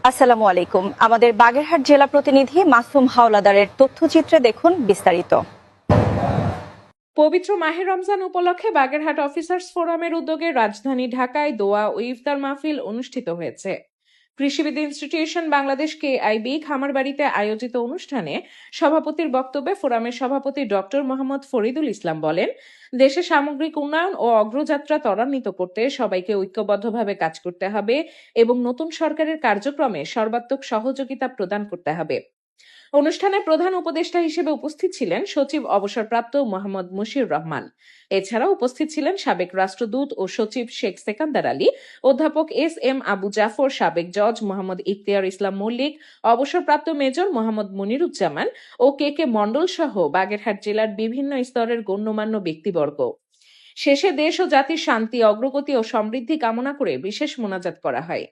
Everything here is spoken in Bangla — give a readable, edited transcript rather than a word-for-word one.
আসসালামু আলাইকুম। আমাদের বাগেরহাট জেলা প্রতিনিধি মাসুম হাওলাদারের তথ্যচিত্রে দেখুন বিস্তারিত। পবিত্র মাহে রমজান উপলক্ষে বাগেরহাট অফিসার্স ফোরামের উদ্যোগে রাজধানী ঢাকায় দোয়া ও ইফতার মাহফিল অনুষ্ঠিত হয়েছে। কৃষিবিদ ইনস্টিটিউশন বাংলাদেশ কেআইবি খামারবাড়িতে আয়োজিত অনুষ্ঠানে সভাপতির বক্তব্যে ফোরামের সভাপতি ডক্টর মোহাম্মদ ফরিদুল ইসলাম বলেন, দেশে সামগ্রিক উন্নয়ন ও অগ্রযাত্রা ত্বরান্বিত করতে সবাইকে ঐক্যবদ্ধভাবে কাজ করতে হবে এবং নতুন সরকারের কার্যক্রমে সর্বাত্মক সহযোগিতা প্রদান করতে হবে। অনুষ্ঠানে প্রধান উপদেষ্টা হিসেবে উপস্থিত ছিলেন সচিব অবসরপ্রাপ্ত মোহাম্মদ মুশিউর রহমান। এছাড়াও উপস্থিত ছিলেন সাবেক রাষ্ট্রদূত ও সচিব শেখ সেকান্দার আলী, অধ্যাপক এস আবু জাফর, সাবেক জজ মোহাম্মদ ইখতিয়ার ইসলাম মল্লিক, অবসরপ্রাপ্ত মেজর মোহাম্মদ মনিরুজ্জামান ও কে মণ্ডল সহ বাগেরহাট জেলার বিভিন্ন স্তরের গণ্যমান্য ব্যক্তিবর্গ। শেষে দেশ ও জাতির শান্তি, অগ্রগতি ও সমৃদ্ধি কামনা করে বিশেষ মোনাজাত করা হয়।